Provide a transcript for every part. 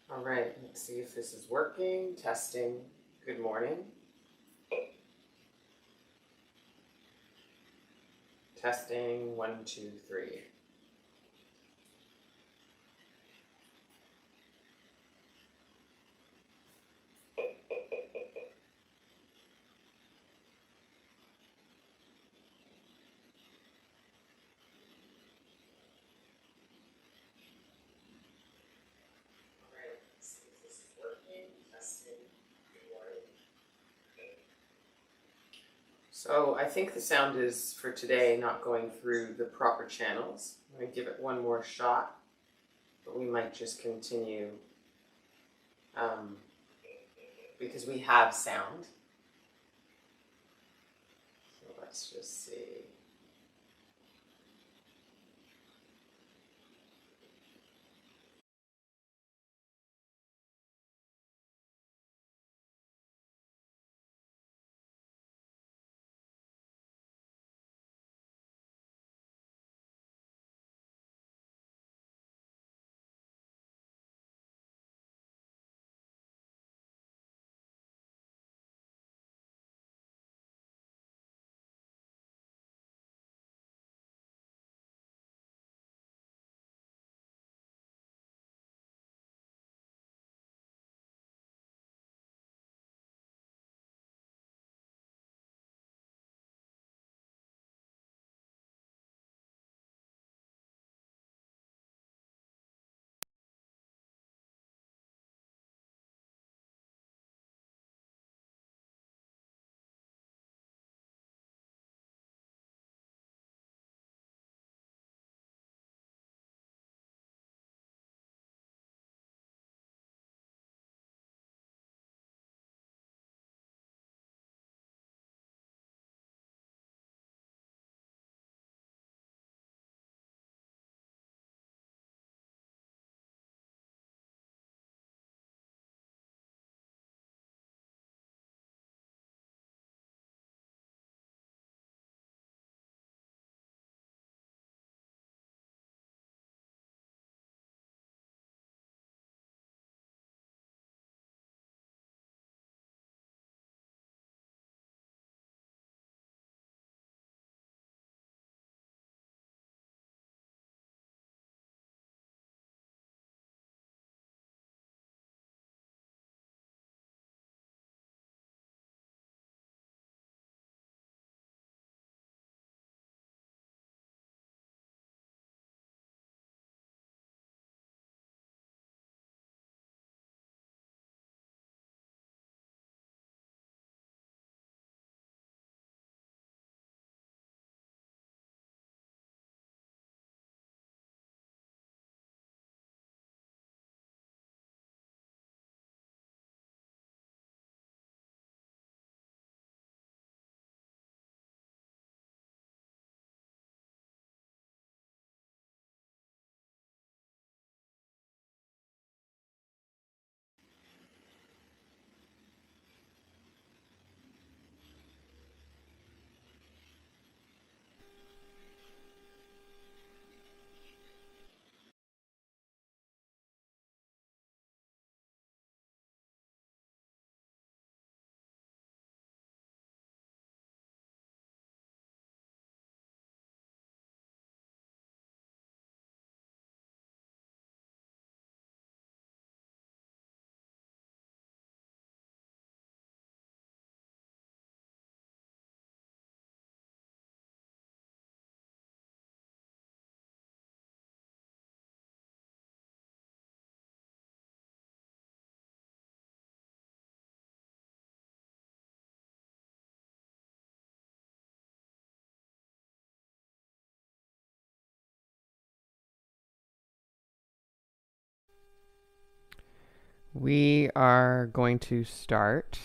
All right, let's see if this is working. Testing. Good morning. Testing. 1, 2, 3. All right, let's see if this is working. Testing. Good morning. So I think the sound is, for today, not going through the proper channels. I'm going to give it one more shot, but we might just continue because we have sound. So let's just see. We are going to start.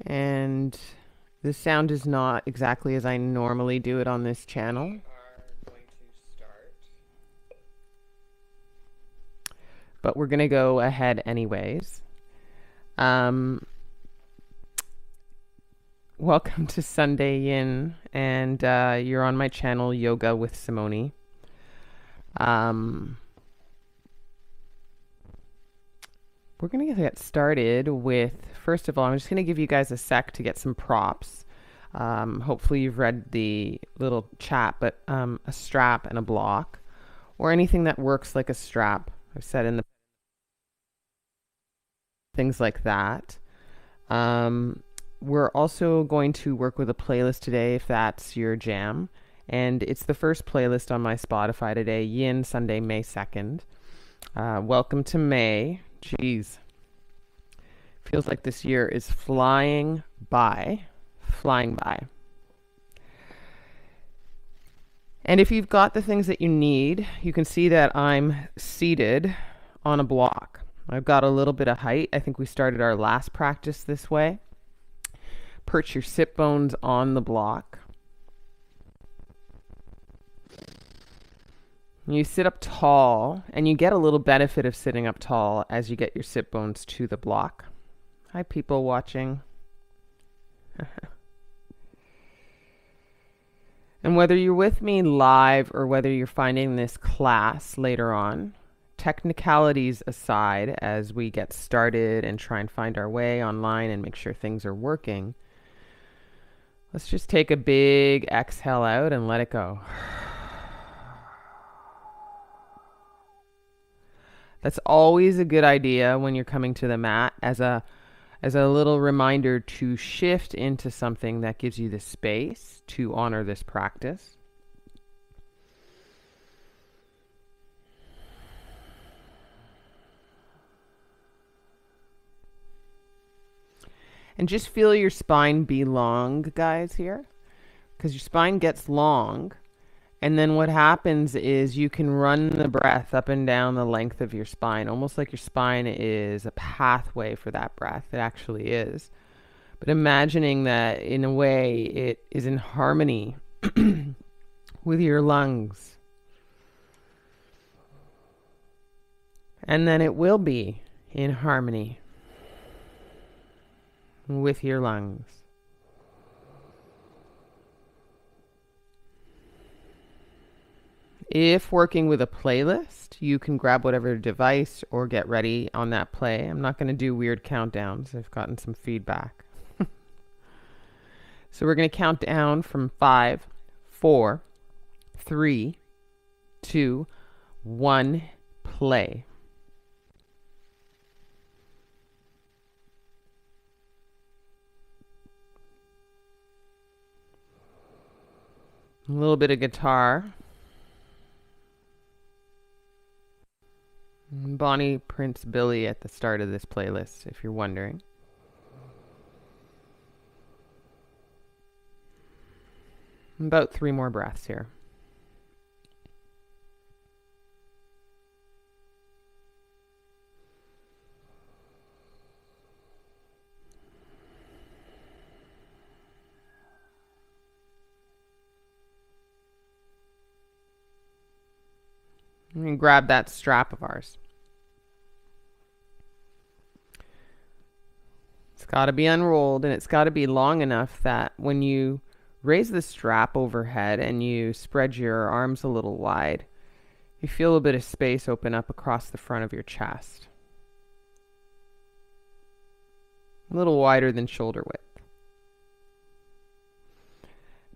And the sound is not exactly as I normally do it on this channel. We are going to start. but we're going to go ahead anyways. Welcome to Sunday YIN, and you're on my channel, Yoga with Simone. We're going to get started with, first of all, I'm just going to give you guys a sec to get some props. Hopefully you've read the little chat, but a strap and a block, or anything that works like a strap. I've said in the things like that. We're also going to work with a playlist today if that's your jam. And it's the first playlist on my Spotify today, YIN, Sunday, May 2nd. Welcome to May. Jeez. Feels like this year is flying by. Flying by. And if you've got the things that you need, you can see that I'm seated on a block. I've got a little bit of height. I think we started our last practice this way. Perch your sit bones on the block. You sit up tall, and you get a little benefit of sitting up tall as you get your sit bones to the block. Hi, people watching. And whether you're with me live or whether you're finding this class later on, technicalities aside, as we get started and try and find our way online and make sure things are working, let's just take a big exhale out and let it go. That's always a good idea when you're coming to the mat as a little reminder to shift into something that gives you the space to honor this practice. And just feel your spine be long, guys, here, because your spine gets long. And then what happens is you can run the breath up and down the length of your spine, almost like your spine is a pathway for that breath. It actually is. But imagining that in a way it is in harmony with your lungs. And then it will be in harmony with your lungs. If working with a playlist, you can grab whatever device or get ready on that play. I'm not going to do weird countdowns. I've gotten some feedback. So we're going to count down from 5, 4, 3, 2, 1, play. A little bit of guitar. Bonnie, Prince, Billy at the start of this playlist, if you're wondering. About 3 more breaths here. And grab that strap of ours. It's got to be unrolled, and it's got to be long enough that when you raise the strap overhead and you spread your arms a little wide, you feel a bit of space open up across the front of your chest. A little wider than shoulder width.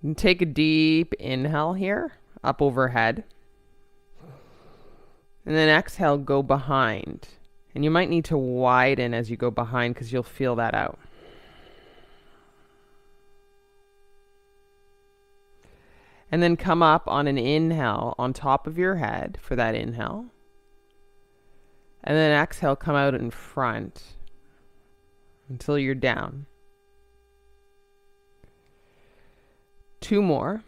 And take a deep inhale here, up overhead. And then exhale, go behind. And you might need to widen as you go behind because you'll feel that out. And then come up on an inhale on top of your head for that inhale. And then exhale, come out in front until you're down. 2 more.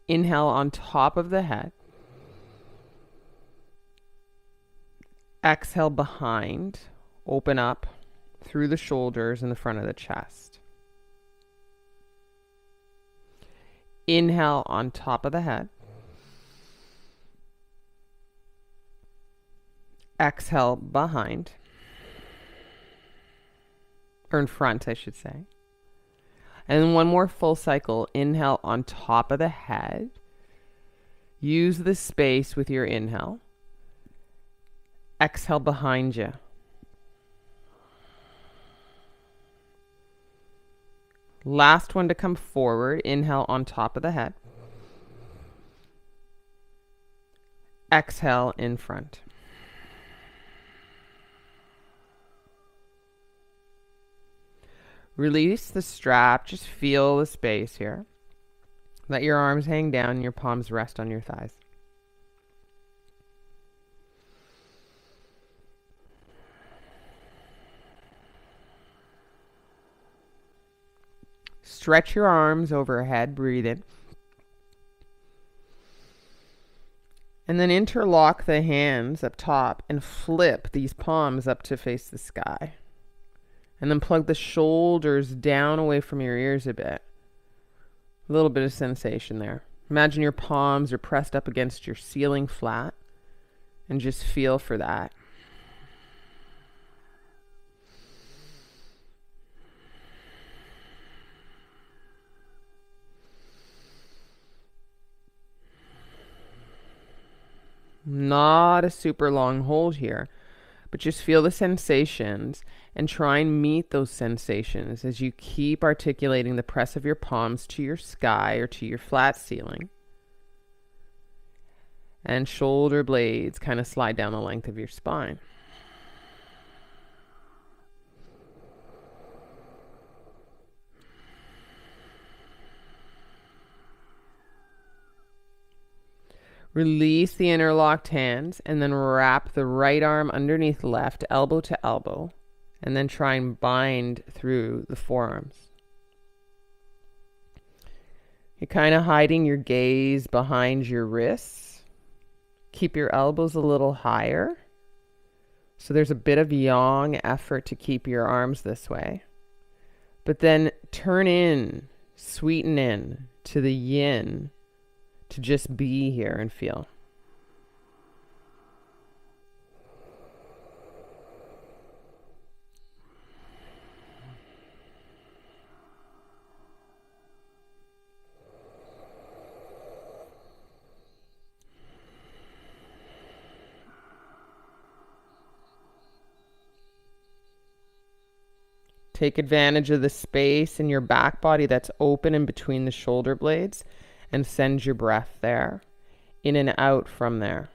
Inhale on top of the head. Exhale behind, open up through the shoulders and the front of the chest. Inhale on top of the head. Exhale behind. Or in front, I should say. And then one more full cycle. Inhale on top of the head. Use the space with your inhale. Exhale behind you. Last one to come forward. Inhale on top of the head. Exhale in front. Release the strap. Just feel the space here. Let your arms hang down and your palms rest on your thighs. Stretch your arms overhead. Breathe in. And then interlock the hands up top and flip these palms up to face the sky. And then plug the shoulders down away from your ears a bit. A little bit of sensation there. Imagine your palms are pressed up against your ceiling flat. And just feel for that. Not a super long hold here, but just feel the sensations and try and meet those sensations as you keep articulating the press of your palms to your sky or to your flat ceiling. And shoulder blades kind of slide down the length of your spine. Release the interlocked hands and then wrap the right arm underneath left, elbow to elbow, and then try and bind through the forearms. You're kind of hiding your gaze behind your wrists. Keep your elbows a little higher. So there's a bit of yang effort to keep your arms this way. But then turn in, sweeten in to the yin. To just be here and feel. Take advantage of the space in your back body that's open in between the shoulder blades. And send your breath there, in and out from there.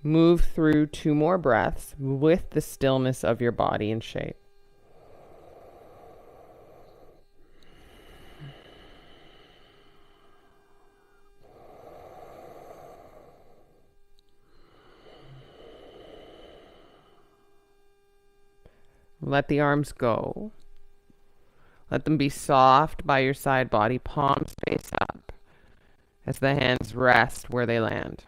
Move through 2 more breaths with the stillness of your body and shape. Let the arms go. Let them be soft by your side body, palms face up, as the hands rest where they land.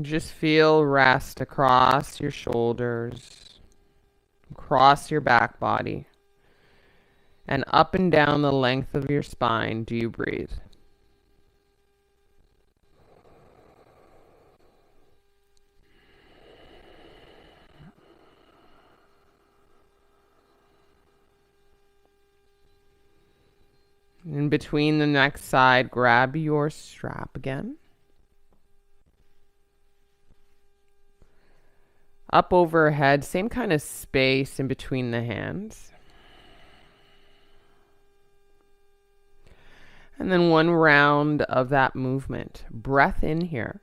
Just feel rest across your shoulders, across your back body, and up and down the length of your spine. Do you breathe? In between the next side, grab your strap again. Up overhead, same kind of space in between the hands. And then one round of that movement. Breath in here.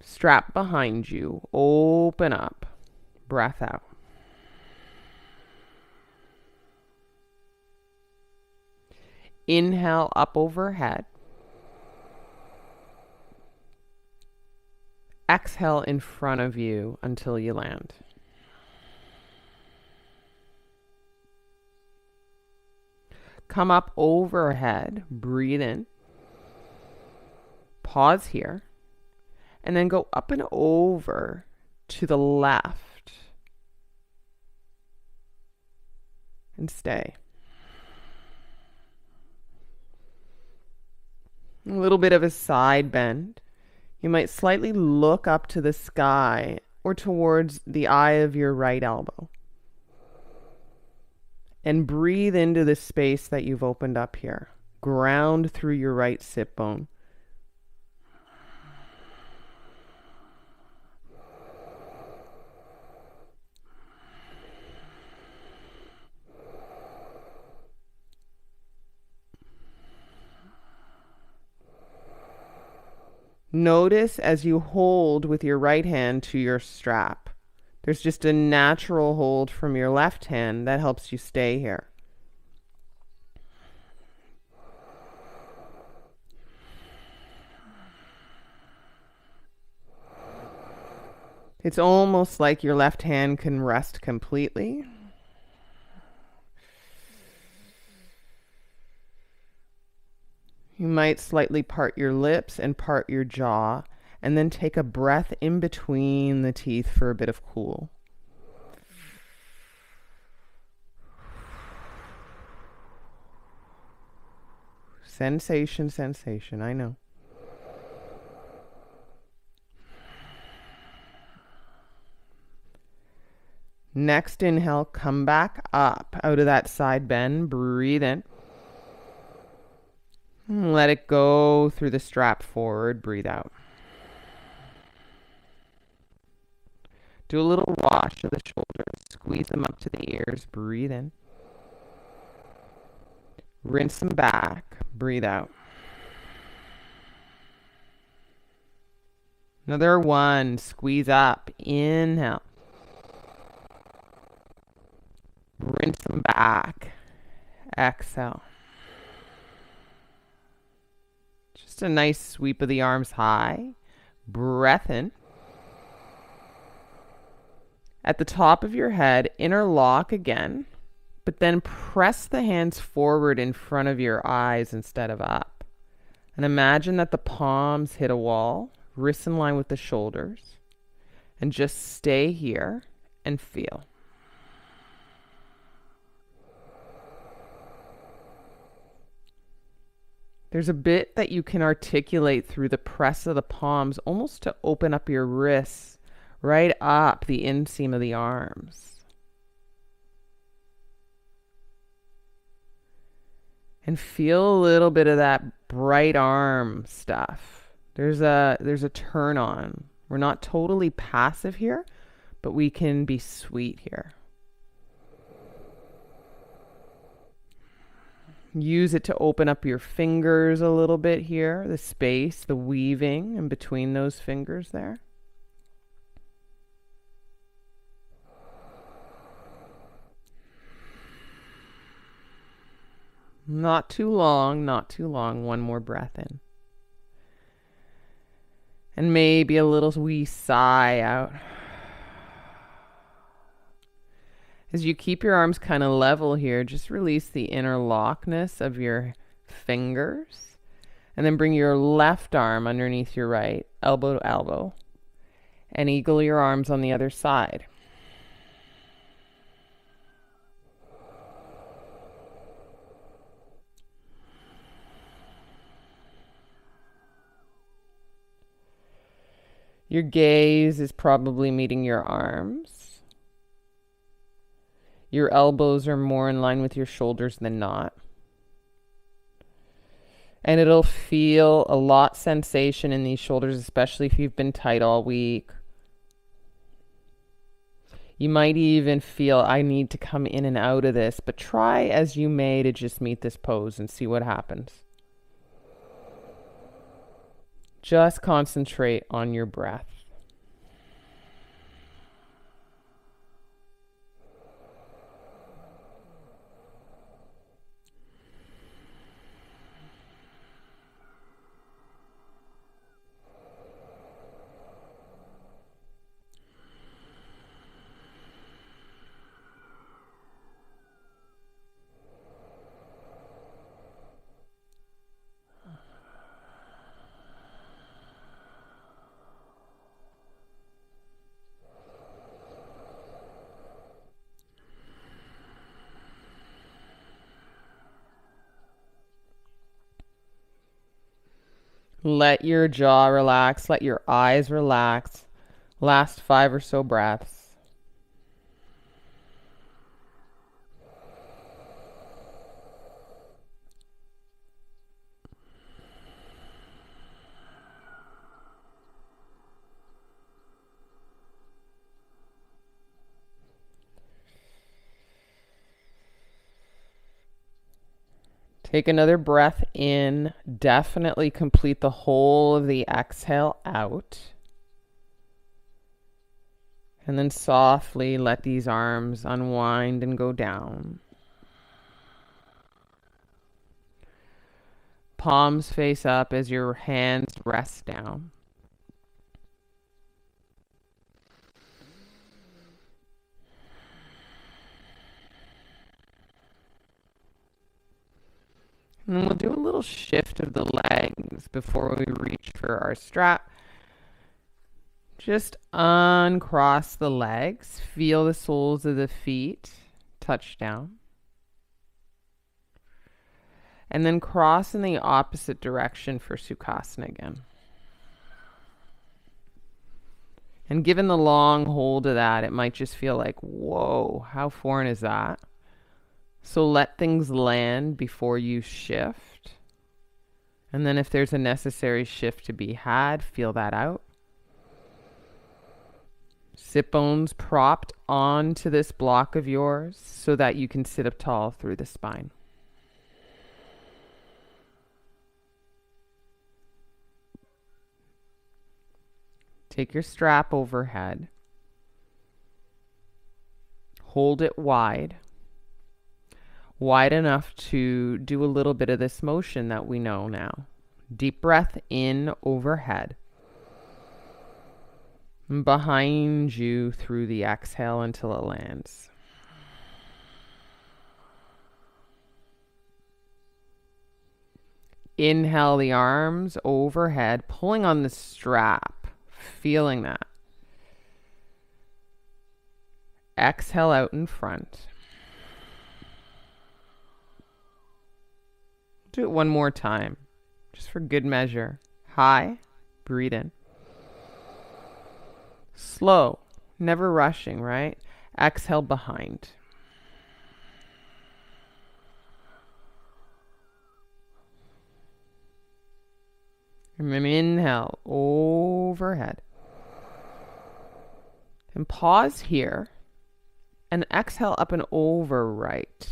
Strap behind you. Open up. Breath out. Inhale up overhead. Exhale in front of you until you land. Come up overhead. Breathe in. Pause here. And then go up and over to the left. And stay. A little bit of a side bend. You might slightly look up to the sky or towards the eye of your right elbow. And breathe into the space that you've opened up here. Ground through your right sit bone. Notice as you hold with your right hand to your strap. There's just a natural hold from your left hand that helps you stay here. It's almost like your left hand can rest completely. You might slightly part your lips and part your jaw, and then take a breath in between the teeth for a bit of cool. Sensation, sensation, I know. Next inhale, come back up out of that side bend. Breathe in. Let it go through the strap forward. Breathe out. Do a little wash of the shoulders. Squeeze them up to the ears. Breathe in. Rinse them back. Breathe out. Another one. Squeeze up. Inhale. Rinse them back. Exhale. Just a nice sweep of the arms high. Breath in. At the top of your head, interlock again, but then press the hands forward in front of your eyes instead of up. And imagine that the palms hit a wall, wrists in line with the shoulders, and just stay here and feel. There's a bit that you can articulate through the press of the palms, almost to open up your wrists, right up the inseam of the arms. And feel a little bit of that bright arm stuff. There's a turn on. We're not totally passive here, but we can be sweet here. Use it to open up your fingers a little bit here, the space, the weaving in between those fingers there. Not too long, not too long. One more breath in. And maybe a little wee sigh out. As you keep your arms kind of level here, just release the interlockness of your fingers. And then bring your left arm underneath your right, elbow to elbow. And eagle your arms on the other side. Your gaze is probably meeting your arms. Your elbows are more in line with your shoulders than not. And it'll feel a lot sensation in these shoulders, especially if you've been tight all week. You might even feel I need to come in and out of this, but try as you may to just meet this pose and see what happens. Just concentrate on your breath. Let your jaw relax. Let your eyes relax. Last 5 or so breaths. Take another breath in. Definitely complete the whole of the exhale out. And then softly let these arms unwind and go down. Palms face up as your hands rest down. And then we'll do a little shift of the legs before we reach for our strap. Just uncross the legs. Feel the soles of the feet touch down. And then cross in the opposite direction for Sukhasana again. And given the long hold of that, it might just feel like, whoa, how foreign is that? So let things land before you shift. And then if there's a necessary shift to be had, feel that out. Sit bones propped onto this block of yours so that you can sit up tall through the spine. Take your strap overhead. Hold it wide. Wide enough to do a little bit of this motion that we know now. Deep breath in overhead. Behind you through the exhale until it lands. Inhale the arms overhead, pulling on the strap, feeling that. Exhale out in front. Do it one more time, just for good measure. High, breathe in. Slow, never rushing, right? Exhale behind. And then inhale overhead. And pause here. And exhale up and over right.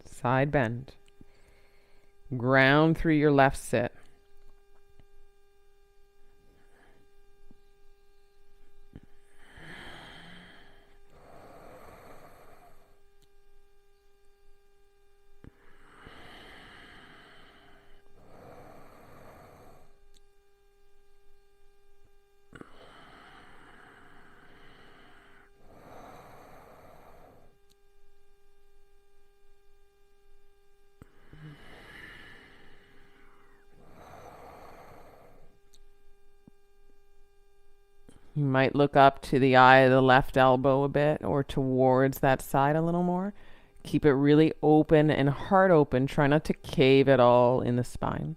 Side bend. Ground through your left sit. You might look up to the eye of the left elbow a bit or towards that side a little more. Keep it really open and heart open. Try not to cave at all in the spine.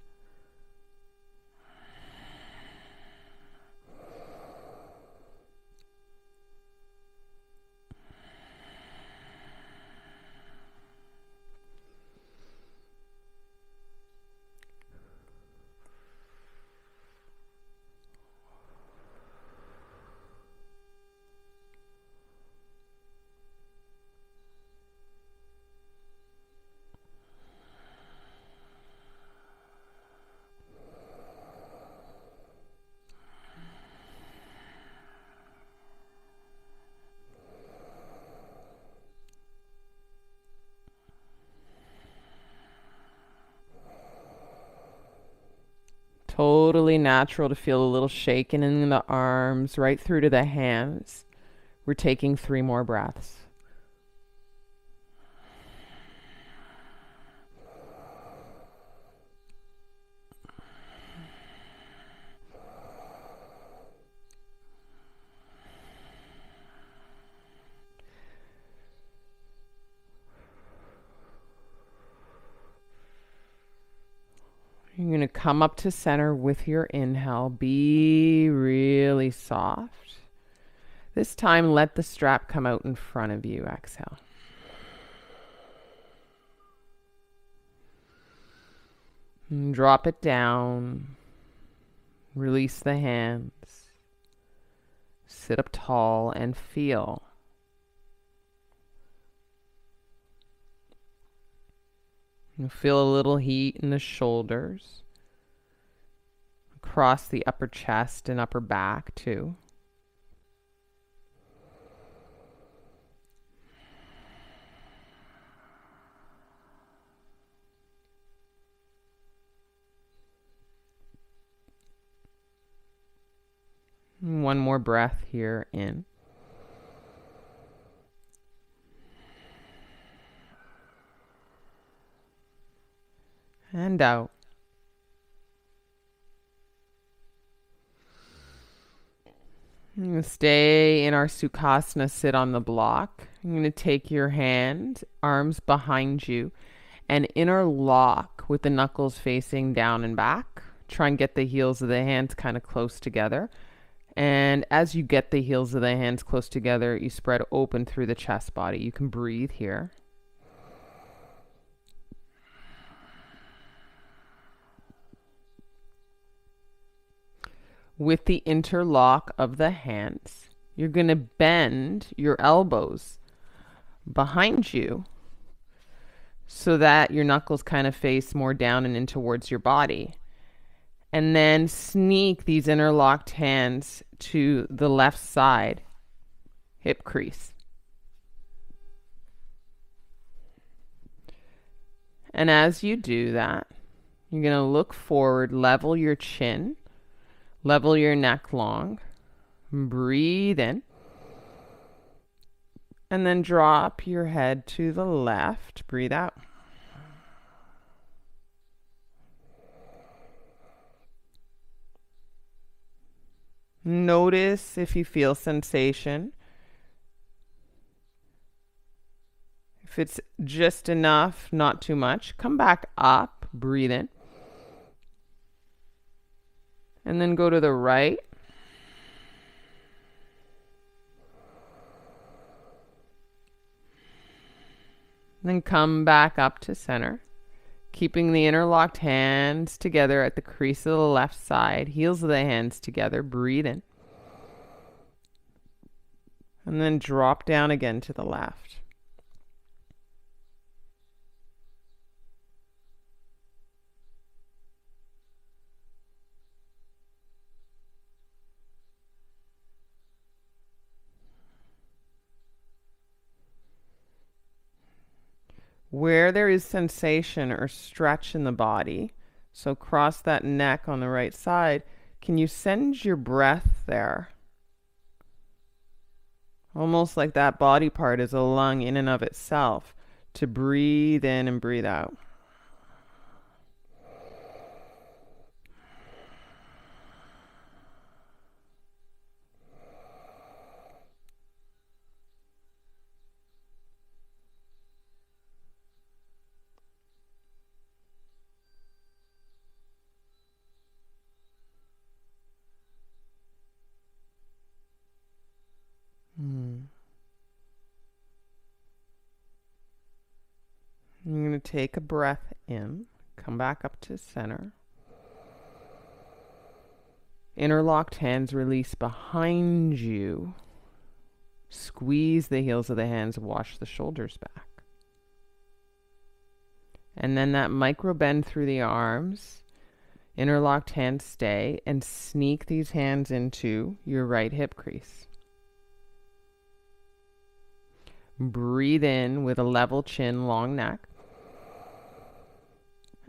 Totally natural to feel a little shaking in the arms, right through to the hands. We're taking 3 more breaths. You're going to come up to center with your inhale. Be really soft. This time, let the strap come out in front of you. Exhale. And drop it down. Release the hands. Sit up tall and feel. You feel a little heat in the shoulders, across the upper chest and upper back too. And one more breath here in. And out. I'm going to stay in our Sukhasana, sit on the block. I'm going to take your hand, arms behind you, and interlock with the knuckles facing down and back. Try and get the heels of the hands kind of close together. And as you get the heels of the hands close together, you spread open through the chest body. You can breathe here. With the interlock of the hands, you're going to bend your elbows behind you so that your knuckles kind of face more down and in towards your body. And then sneak these interlocked hands to the left side, hip crease. And as you do that, you're going to look forward, level your chin. Level your neck long. Breathe in. And then drop your head to the left. Breathe out. Notice if you feel sensation. If it's just enough, not too much, come back up. Breathe in. And then go to the right. Then come back up to center. Keeping the interlocked hands together at the crease of the left side. Heels of the hands together. Breathe in. And then drop down again to the left. Where there is sensation or stretch in the body, so cross that neck on the right side, can you send your breath there? Almost like that body part is a lung in and of itself, to breathe in and breathe out. I'm going to take a breath in, come back up to center. Interlocked hands release behind you. Squeeze the heels of the hands, wash the shoulders back. And then that micro bend through the arms. Interlocked hands stay, and sneak these hands into your right hip crease. Breathe in with a level chin, long neck.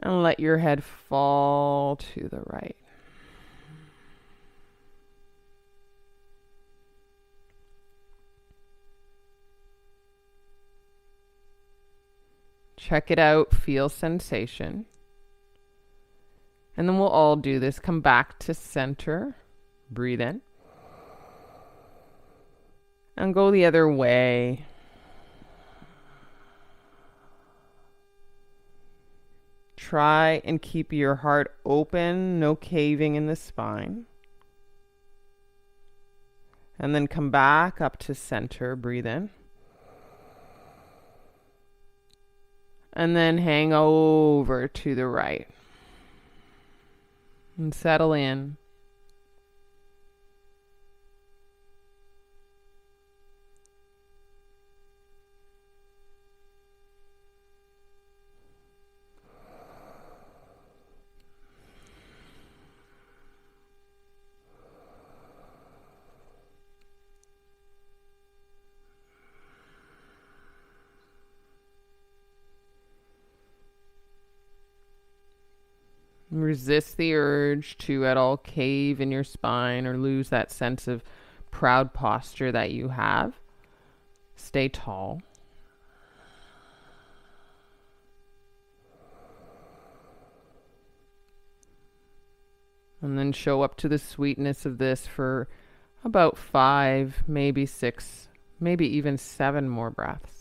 And let your head fall to the right. Check it out, feel sensation. And then we'll all do this. Come back to center. Breathe in. And go the other way. Try and keep your heart open, no caving in the spine. And then come back up to center. Breathe in. And then hang over to the right. And settle in. Resist the urge to at all cave in your spine or lose that sense of proud posture that you have. Stay tall. And then show up to the sweetness of this for about 5, maybe 6, maybe even 7 more breaths.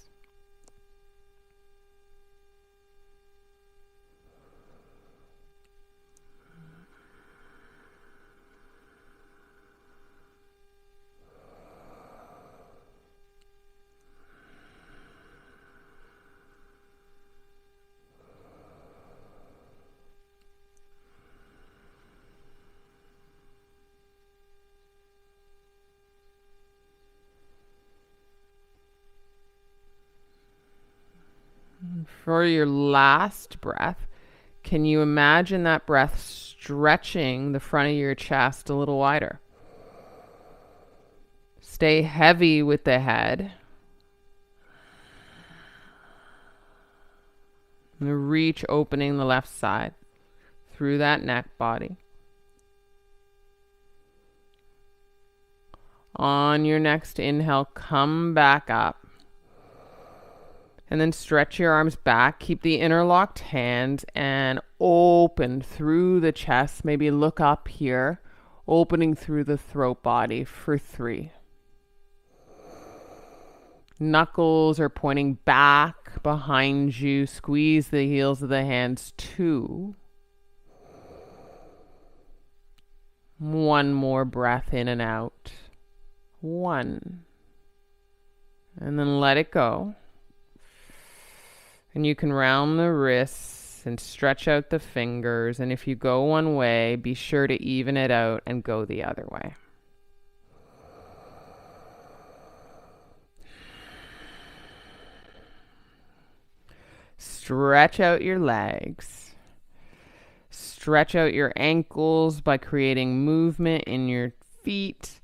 For your last breath, can you imagine that breath stretching the front of your chest a little wider? Stay heavy with the head. And reach, opening the left side through that neck body. On your next inhale, come back up. And then stretch your arms back. Keep the interlocked hands and open through the chest. Maybe look up here, opening through the throat body for 3. Knuckles are pointing back behind you. Squeeze the heels of the hands. 2. 1 more breath in and out. 1. And then let it go. And you can round the wrists and stretch out the fingers. And if you go one way, be sure to even it out and go the other way. Stretch out your legs. Stretch out your ankles by creating movement in your feet.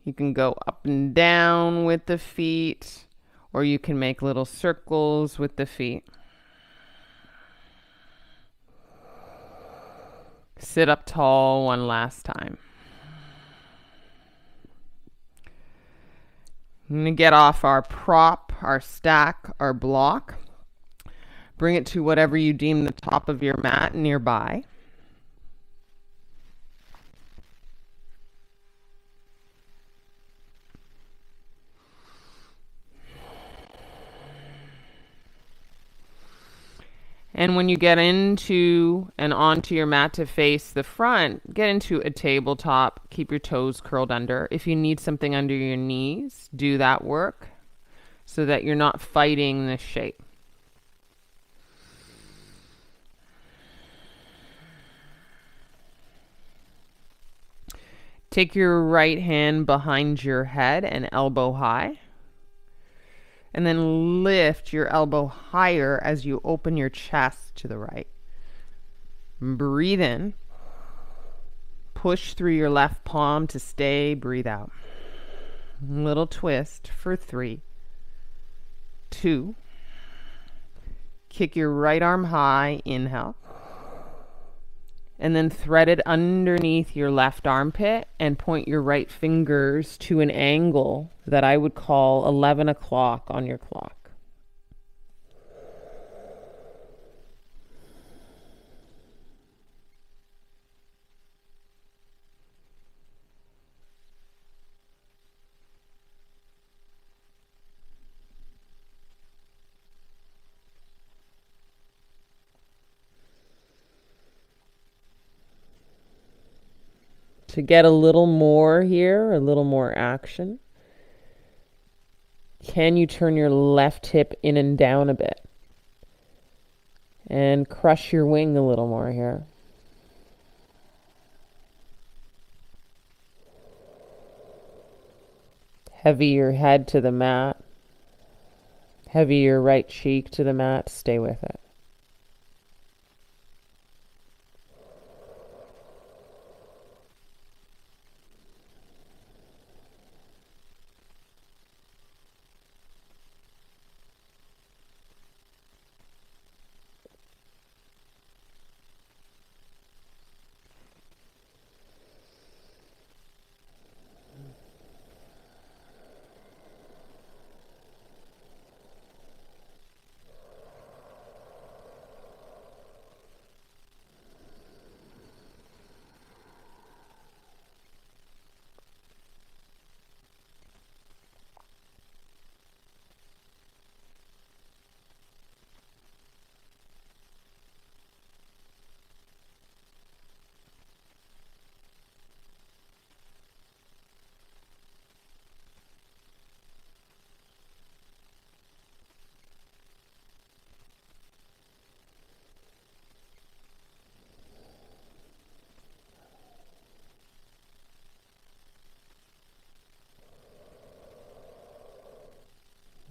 You can go up and down with the feet. Or you can make little circles with the feet. Sit up tall one last time. I'm going to get off our prop, our stack, our block. Bring it to whatever you deem the top of your mat nearby. And when you get into and onto your mat to face the front, get into a tabletop. Keep your toes curled under. If you need something under your knees, do that work so that you're not fighting this shape. Take your right hand behind your head and elbow high. And then lift your elbow higher as you open your chest to the right. Breathe in. Push through your left palm to stay. Breathe out. Little twist for 3, 2. Kick your right arm high. Inhale. And then thread it underneath your left armpit and point your right fingers to an angle that I would call 11 o'clock on your clock. To get a little more here, a little more action, can you turn your left hip in and down a bit? And crush your wing a little more here. Heavy your head to the mat. Heavy your right cheek to the mat. Stay with it.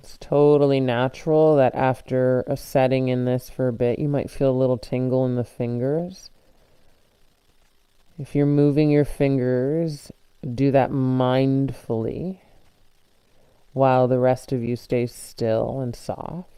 It's totally natural that after a setting in this for a bit, you might feel a little tingle in the fingers. If you're moving your fingers, do that mindfully while the rest of you stays still and soft.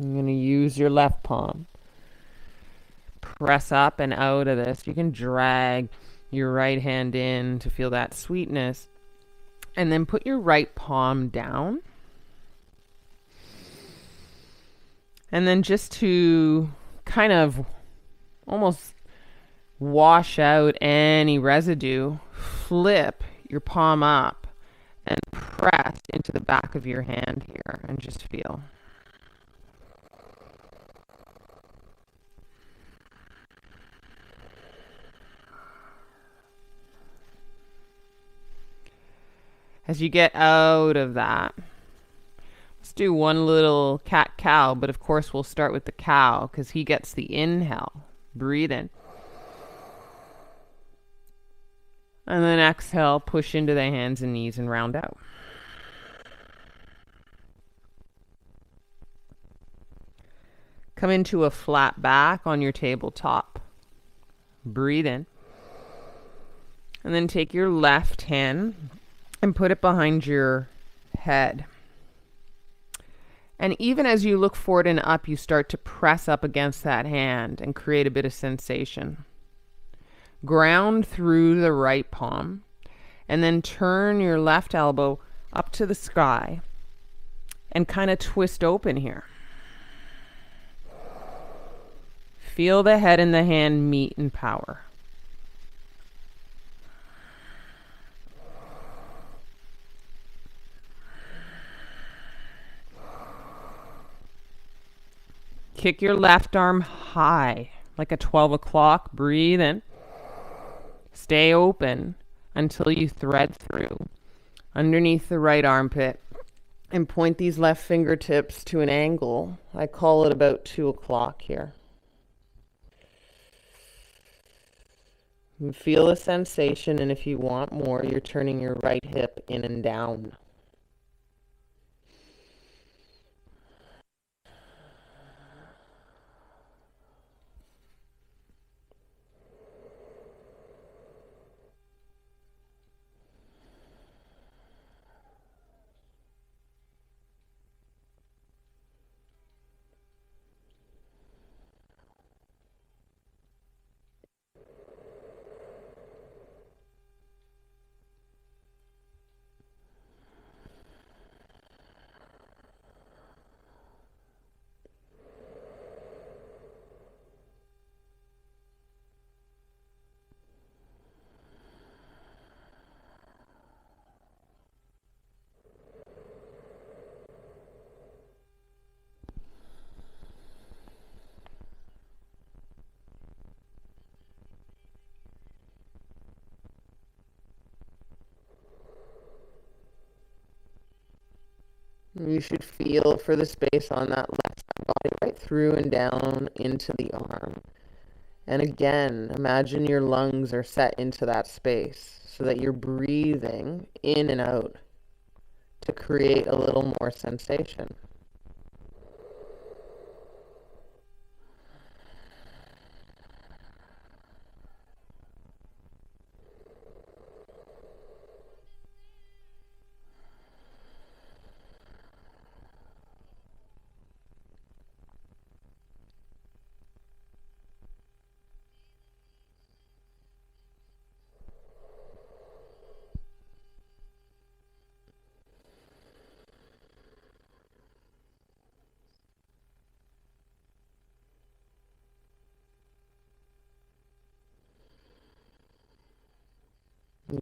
You're going to use your left palm. Press up and out of this. You can drag your right hand in to feel that sweetness. And then put your right palm down. And then just to kind of almost wash out any residue, flip your palm up and press into the back of your hand here and just feel. As you get out of that, let's do one little cat-cow, but of course we'll start with the cow because he gets the inhale. Breathe in. And then exhale, push into the hands and knees and round out. Come into a flat back on your tabletop. Breathe in. And then take your left hand and put it behind your head. And even as you look forward and up, you start to press up against that hand and create a bit of sensation. Ground through the right palm, and then turn your left elbow up to the sky and kind of twist open here. Feel the head and the hand meet in power. Kick your left arm high, like a 12 o'clock. Breathe in. Stay open until you thread through underneath the right armpit and point these left fingertips to an angle. I call it about 2 o'clock here. You feel the sensation, and if you want more, you're turning your right hip in and down. You should feel for the space on that left side body, right through and down into the arm. And again, imagine your lungs are set into that space so that you're breathing in and out to create a little more sensation.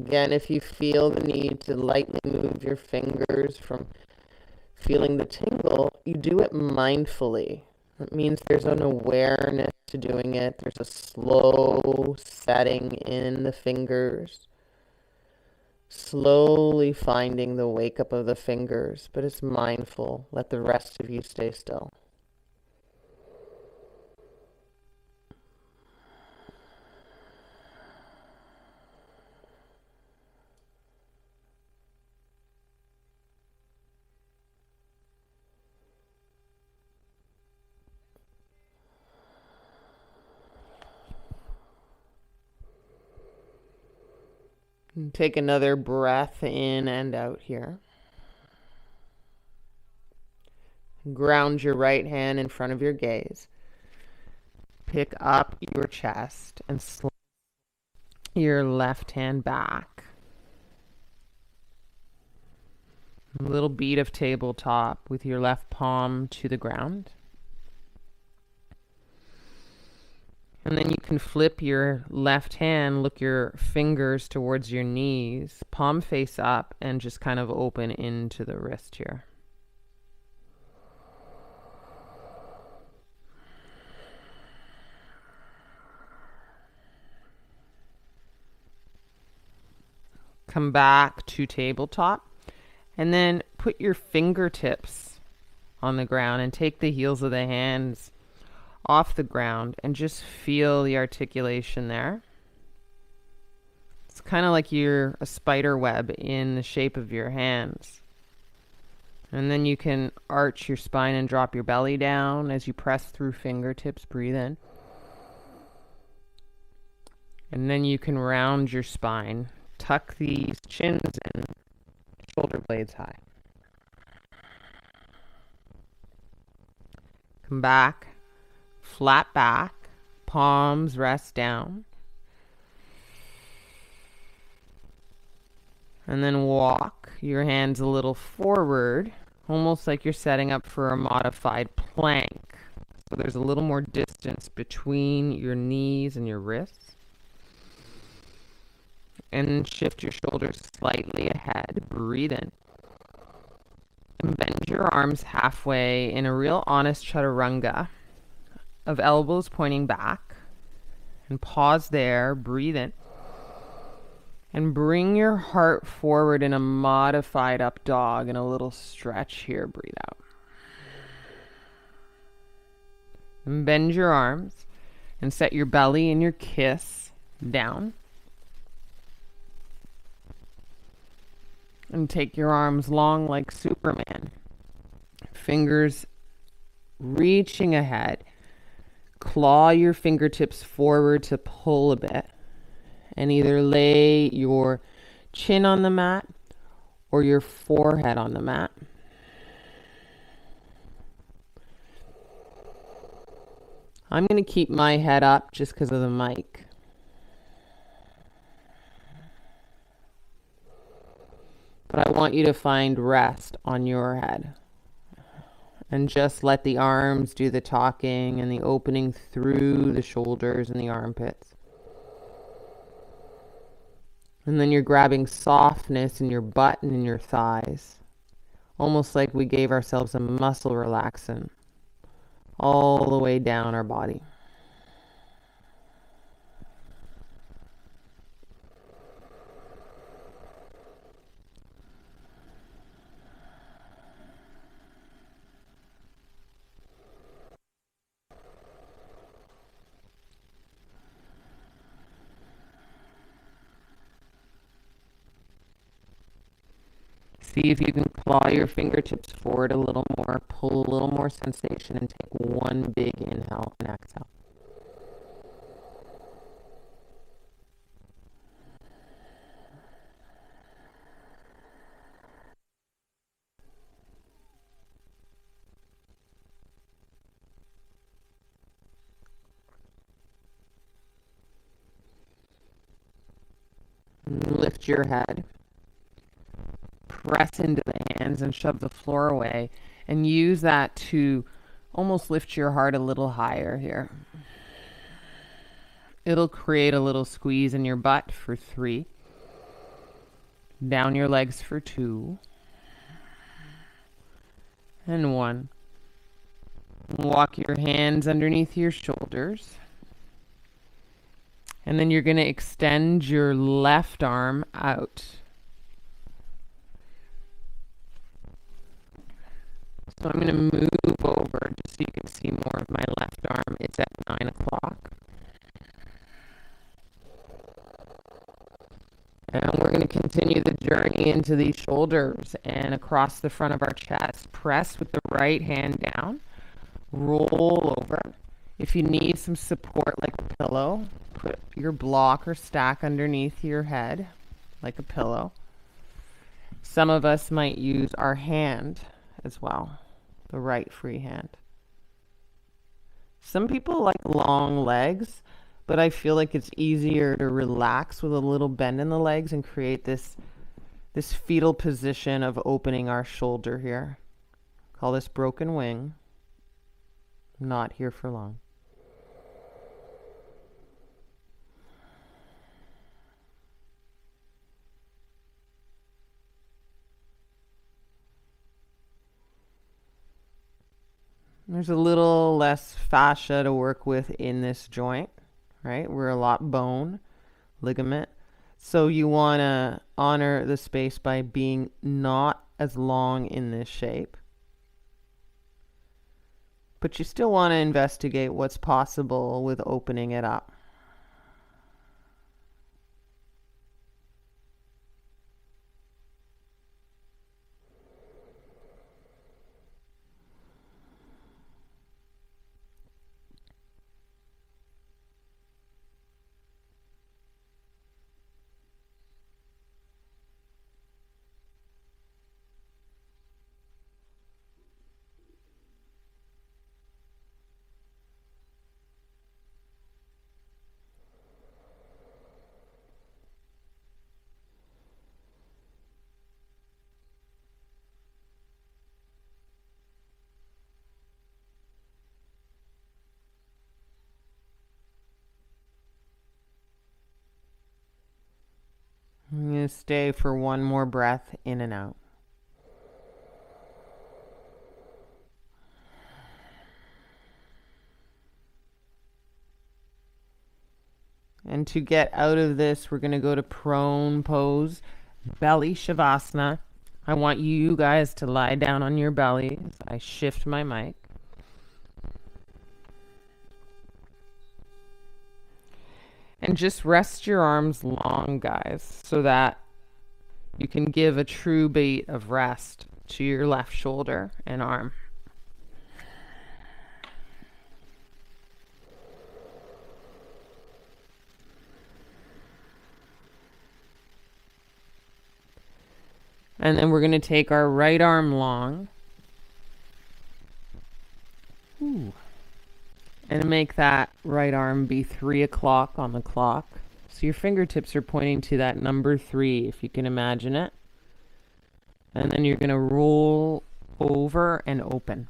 Again, if you feel the need to lightly move your fingers from feeling the tingle, you do it mindfully. It means there's an awareness to doing it. There's a slow setting in the fingers, slowly finding the wake up of the fingers, but it's mindful. Let the rest of you stay still. And take another breath in and out here. Ground your right hand in front of your gaze. Pick up your chest and slide your left hand back. A little beat of tabletop with your left palm to the ground. And then you can flip your left hand, look your fingers towards your knees, palm face up, and just kind of open into the wrist here. Come back to tabletop, and then put your fingertips on the ground and take the heels of the hands off the ground and just feel the articulation there. It's kind of like you're a spider web in the shape of your hands. And then you can arch your spine and drop your belly down as you press through fingertips. Breathe in. And then you can round your spine. Tuck these chins in, shoulder blades high. Come back. Flat back, palms rest down. And then walk your hands a little forward, almost like you're setting up for a modified plank. So there's a little more distance between your knees and your wrists. And shift your shoulders slightly ahead. Breathe in. And bend your arms halfway in a real honest chaturanga of elbows pointing back, and pause there. Breathe in and bring your heart forward in a modified up dog and a little stretch here. Breathe out and bend your arms and set your belly and your kiss down, and take your arms long like Superman, fingers reaching ahead. Claw your fingertips forward to pull a bit, and either lay your chin on the mat or your forehead on the mat. I'm going to keep my head up just because of the mic. But I want you to find rest on your head. And just let the arms do the talking and the opening through the shoulders and the armpits. And then you're grabbing softness in your butt and in your thighs. Almost like we gave ourselves a muscle relaxant all the way down our body. See if you can claw your fingertips forward a little more, pull a little more sensation, and take one big inhale and exhale. Lift your head, press into the hands and shove the floor away, and use that to almost lift your heart a little higher here. It'll create a little squeeze in your butt for 3, down your legs for 2, and 1. Walk your hands underneath your shoulders. And then you're going to extend your left arm out. So I'm going to move over just so you can see more of my left arm. It's at 9 o'clock. And we're going to continue the journey into these shoulders and across the front of our chest. Press with the right hand down. Roll over. If you need some support like a pillow, put your block or stack underneath your head like a pillow. Some of us might use our hand as well, the right free hand. Some people like long legs, but I feel like it's easier to relax with a little bend in the legs and create this fetal position of opening our shoulder here. Call this broken wing. Not here for long. There's a little less fascia to work with in this joint, right? We're a lot bone, ligament. So you want to honor the space by being not as long in this shape. But you still want to investigate what's possible with opening it up. I'm going to stay for one more breath in and out. And to get out of this, we're going to go to prone pose, belly shavasana. I want you guys to lie down on your belly as I shift my mic. And just rest your arms long, guys, so that you can give a true beat of rest to your left shoulder and arm. And then we're going to take our right arm long. Ooh. And make that right arm be 3 o'clock on the clock. So your fingertips are pointing to that number 3, if you can imagine it. And then you're going to roll over and open.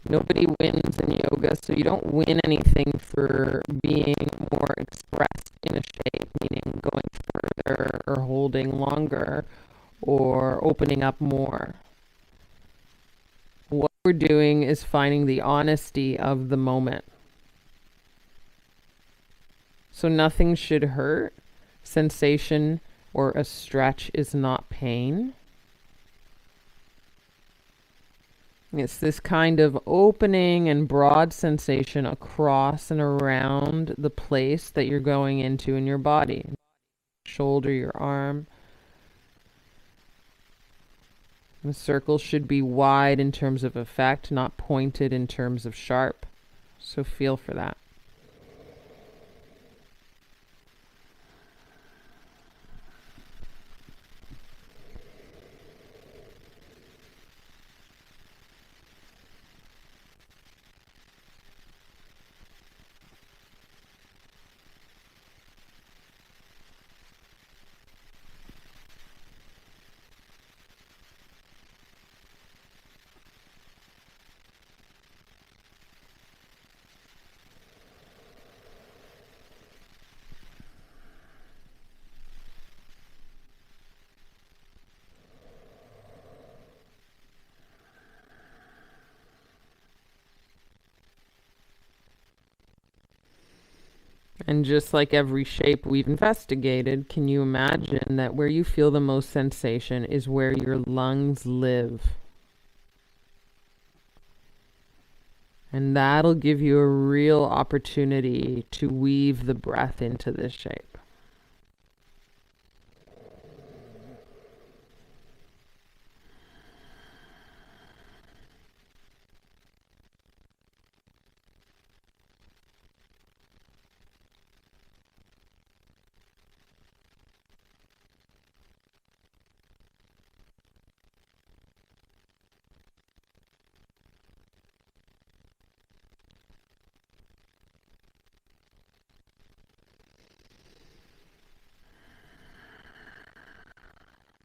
Nobody wins in yoga, so you don't win anything for being more expressed in a shape, meaning going further or holding longer or opening up more. What we're doing is finding the honesty of the moment. So nothing should hurt. Sensation or a stretch is not pain. It's this kind of opening and broad sensation across and around the place that you're going into in your body. Shoulder, your arm. The circle should be wide in terms of effect, not pointed in terms of sharp. So feel for that. And just like every shape we've investigated, can you imagine that where you feel the most sensation is where your lungs live? And that'll give you a real opportunity to weave the breath into this shape.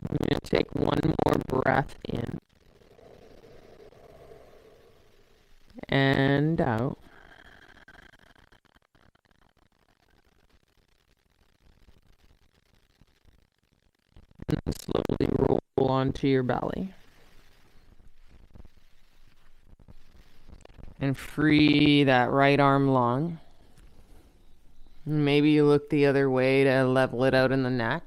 I'm going to take one more breath in and out. And then slowly roll onto your belly. And free that right arm long. Maybe you look the other way to level it out in the neck.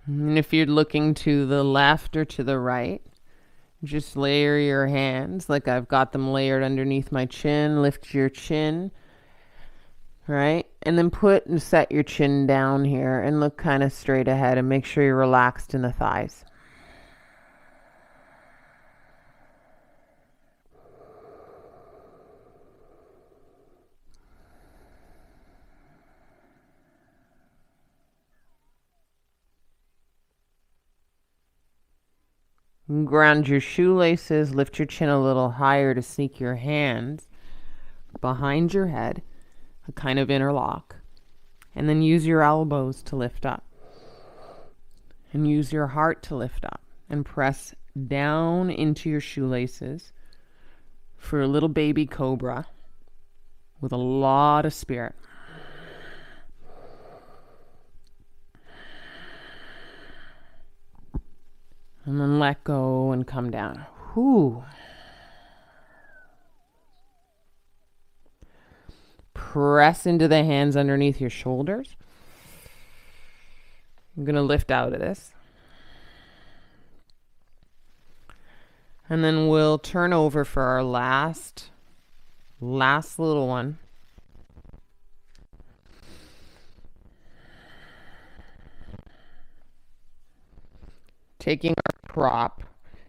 And if you're looking to the left or to the right, just layer your hands like I've got them layered underneath my chin. Lift your chin, right? And then put and set your chin down here and look kind of straight ahead and make sure you're relaxed in the thighs. Ground your shoelaces, lift your chin a little higher to sneak your hands behind your head, a kind of interlock. And then use your elbows to lift up. And use your heart to lift up. And press down into your shoelaces for a little baby cobra with a lot of spirit. And then let go and come down. Whew. Press into the hands underneath your shoulders. I'm going to lift out of this. And then we'll turn over for our last little one. Taking our prop,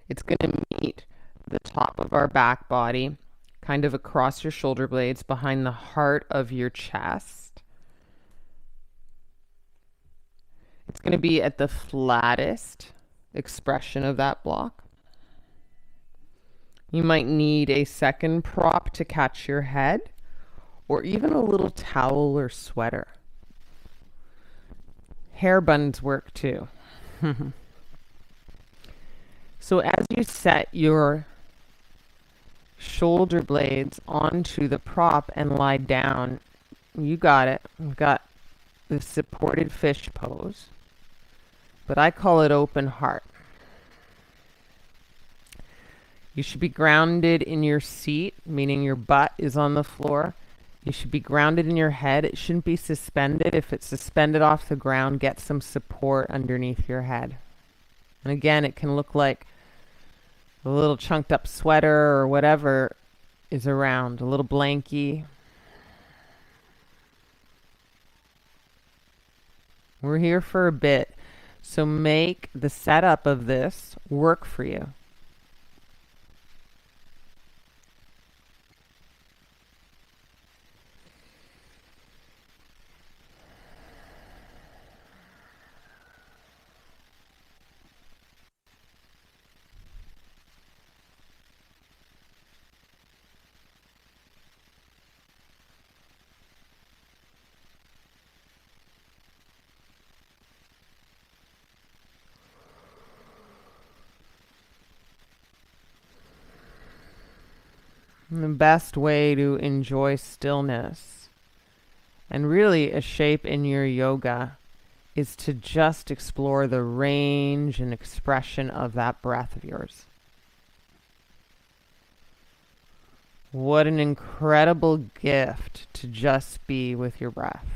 it's going to meet the top of our back body, kind of across your shoulder blades, behind the heart of your chest. It's going to be at the flattest expression of that block. You might need a second prop to catch your head, or even a little towel or sweater. Hair buns work too. So as you set your shoulder blades onto the prop and lie down, you got it. We've got the supported fish pose, but I call it open heart. You should be grounded in your seat, meaning your butt is on the floor. You should be grounded in your head. It shouldn't be suspended. If it's suspended off the ground, get some support underneath your head. And again, it can look like a little chunked up sweater or whatever is around, a little blankie. We're here for a bit, so make the setup of this work for you. And the best way to enjoy stillness and really a shape in your yoga is to just explore the range and expression of that breath of yours. What an incredible gift to just be with your breath.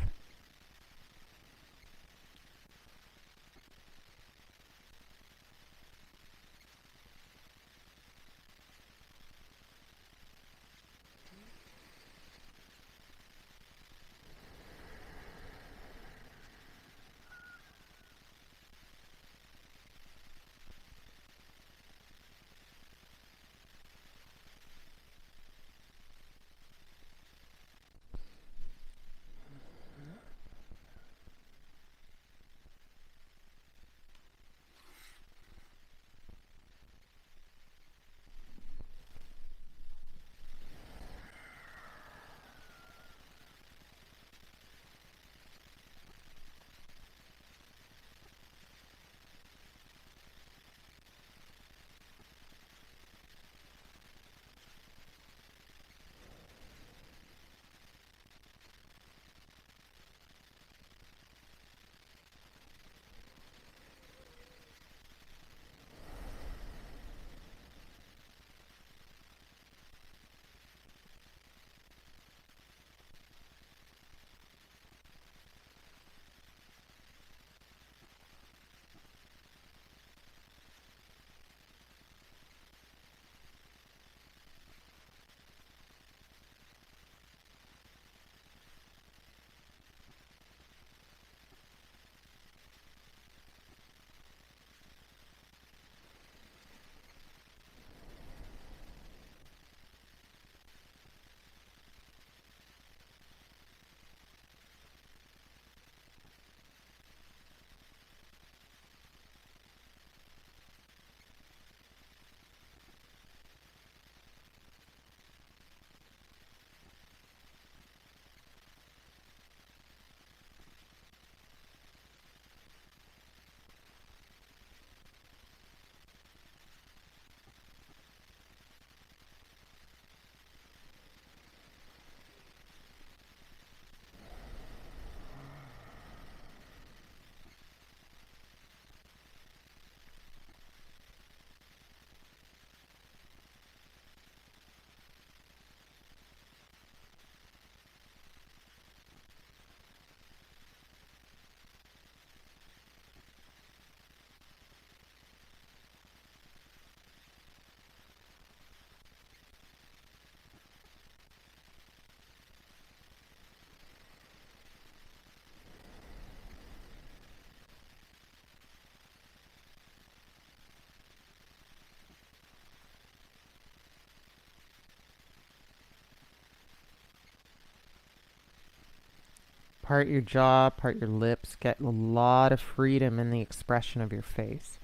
Part your jaw, part your lips, get a lot of freedom in the expression of your face.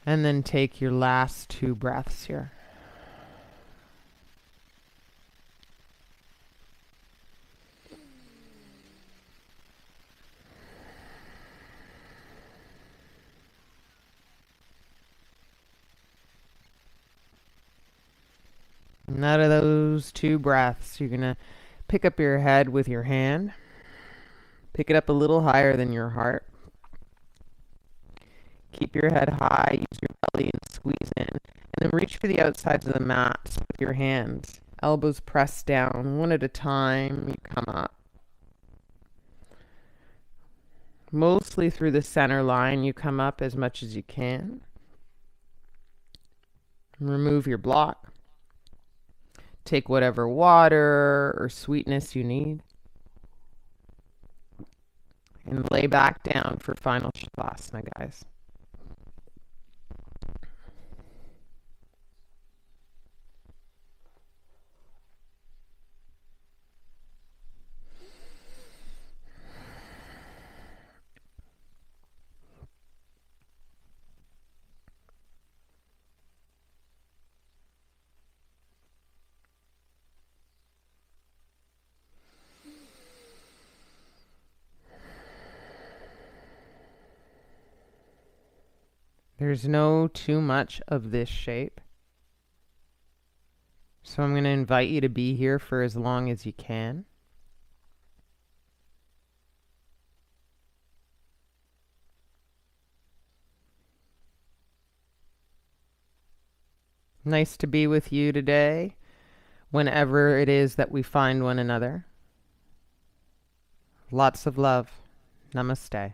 And then take your last 2 breaths here. And out of those 2 breaths, you're going to pick up your head with your hand. Pick it up a little higher than your heart. Keep your head high, use your belly and squeeze in. And then reach for the outsides of the mat with your hands. Elbows pressed down, one at a time. You come up. Mostly through the center line, you come up as much as you can. Remove your block. Take whatever water or sweetness you need. And lay back down for final Shavasana, guys. There's no too much of this shape. So I'm going to invite you to be here for as long as you can. Nice to be with you today, whenever it is that we find one another. Lots of love. Namaste.